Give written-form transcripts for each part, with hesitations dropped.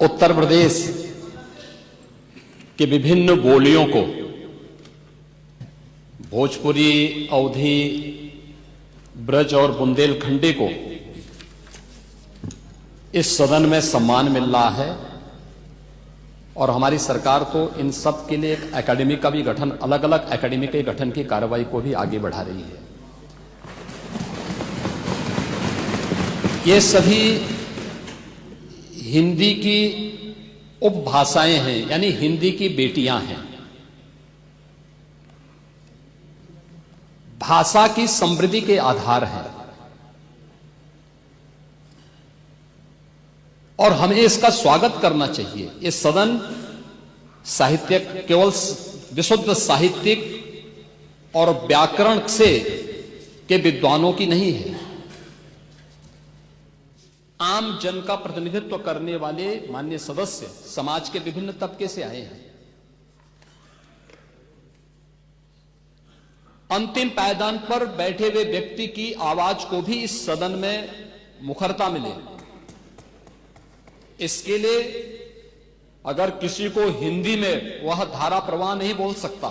उत्तर प्रदेश के विभिन्न बोलियों को, भोजपुरी, अवधी, ब्रज और बुंदेलखंडी को इस सदन में सम्मान मिल रहा है और हमारी सरकार तो इन सब के लिए एक एकेडमी का भी गठन, अलग अलग एकेडमी के गठन की कार्रवाई को भी आगे बढ़ा रही है। ये सभी हिंदी की उपभाषाएं हैं, यानी हिंदी की बेटियां हैं। भाषा की समृद्धि के आधार हैं और हमें इसका स्वागत करना चाहिए। ये सदन साहित्यिक, केवल विशुद्ध साहित्यिक और व्याकरण से के विद्वानों की नहीं है, आम जन का प्रतिनिधित्व करने वाले माननीय सदस्य समाज के विभिन्न तबके से आए हैं। अंतिम पायदान पर बैठे हुए व्यक्ति की आवाज को भी इस सदन में मुखरता मिले, इसके लिए अगर किसी को हिंदी में वह धारा प्रवाह नहीं बोल सकता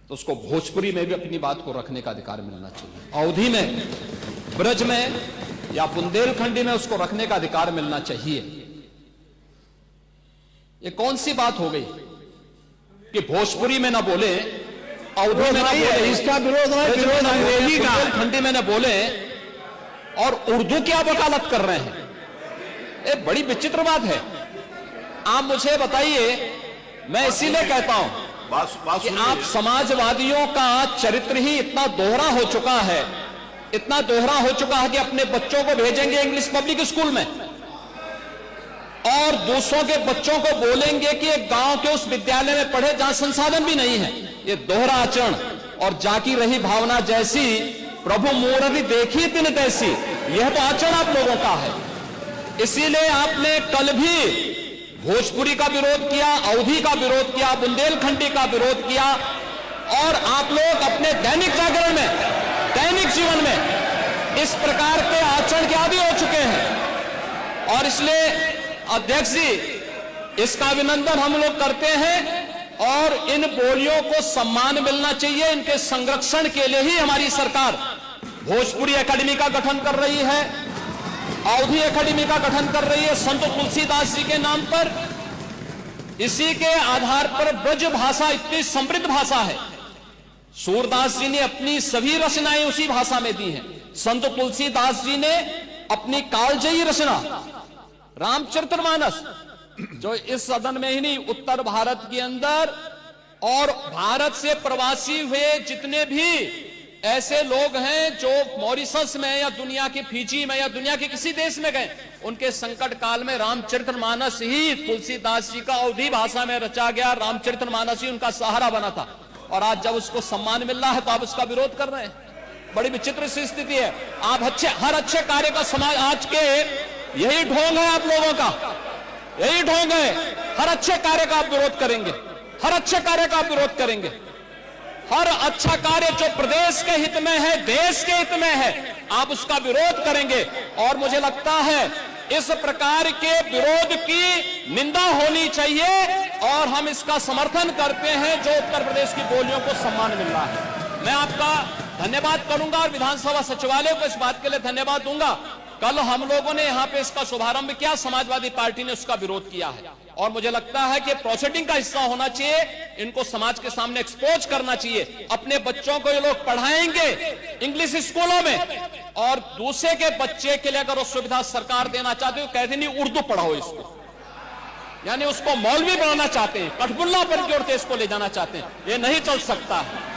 तो उसको भोजपुरी में भी अपनी बात को रखने का अधिकार मिलना चाहिए, अवधी में, ब्रज में या बुंदेलखंडी में उसको रखने का अधिकार मिलना चाहिए। ये कौन सी बात हो गई कि भोजपुरी में ना बोले, अवधी में ना बोले, इसका विरोध अंग्रेजी का, बुंदेलखंडी में ना बोले और उर्दू क्या वकालत कर रहे हैं? ये बड़ी विचित्र बात है। आप मुझे बताइए, मैं इसीलिए कहता हूं कि आप समाजवादियों का चरित्र ही इतना दोहरा हो चुका है, इतना दोहरा हो चुका है कि अपने बच्चों को भेजेंगे इंग्लिश पब्लिक स्कूल में और दूसरों के बच्चों को बोलेंगे कि एक गांव के उस विद्यालय में पढ़े जहां संसाधन भी नहीं है। ये दोहरा आचरण और जाकी रही भावना जैसी प्रभु मूर्ति देखी तिन तैसी, यह तो आचरण आप लोगों का है। इसीलिए आपने कल भी भोजपुरी का विरोध किया, अवधी का विरोध किया, बुंदेलखंडी का विरोध किया और आप लोग अपने दैनिक जागरण में, दैनिक जीवन में इस प्रकार के आचरण के आदी हो चुके हैं। और इसलिए अध्यक्ष जी, इसका अभिनंदन हम लोग करते हैं और इन बोलियों को सम्मान मिलना चाहिए। इनके संरक्षण के लिए ही हमारी सरकार भोजपुरी एकेडमी का गठन कर रही है, अवधी एकेडमी का गठन कर रही है संत तुलसीदास जी के नाम पर। इसी के आधार पर ब्रज भाषा इतनी समृद्ध भाषा है। सूरदास जी ने अपनी सभी रचनाएं उसी भाषा में दी हैं। संत तुलसीदास जी ने अपनी कालजयी रचना रामचरितमानस, जो इस सदन में ही नहीं, उत्तर भारत के अंदर और भारत से प्रवासी हुए जितने भी ऐसे लोग हैं जो मॉरिशस में या दुनिया के फिजी में या दुनिया के किसी देश में गए, उनके संकट काल में रामचरितमानस ही तुलसीदास जी का अवधी भाषा में रचा गया रामचरितमानस ही उनका सहारा बना था। और आज जब उसको सम्मान मिल रहा है तो आप उसका विरोध कर रहे हैं। बड़ी विचित्र सी स्थिति है। आप हर अच्छे कार्य का समाज, आज के यही ढोंग है आप लोगों का, यही ढोंग है। हर अच्छे कार्य का आप विरोध करेंगे, हर अच्छे कार्य का आप विरोध करेंगे। हर अच्छा कार्य जो प्रदेश के हित में है, देश के हित में है, आप उसका विरोध करेंगे। और मुझे लगता है इस प्रकार के विरोध की निंदा होनी चाहिए और हम इसका समर्थन करते हैं जो उत्तर प्रदेश की बोलियों को सम्मान मिल रहा है। मैं आपका धन्यवाद करूंगा और विधानसभा सचिवालय को इस बात के लिए धन्यवाद दूंगा। कल हम लोगों ने यहां पे इसका शुभारंभ किया, समाजवादी पार्टी ने उसका विरोध किया है और मुझे लगता है कि प्रोसीडिंग का हिस्सा होना चाहिए। इनको समाज के सामने एक्सपोज करना चाहिए। अपने बच्चों को ये लोग पढ़ाएंगे इंग्लिश स्कूलों में और दूसरे के बच्चे के लिए अगर वो सुविधा सरकार देना चाहते हो, कहते नहीं उर्दू पढ़ाओ इसको, यानी उसको मौलवी बनाना चाहते हैं, कठपुल्ला पर जोड़ते इसको ले जाना चाहते हैं। ये नहीं चल सकता है।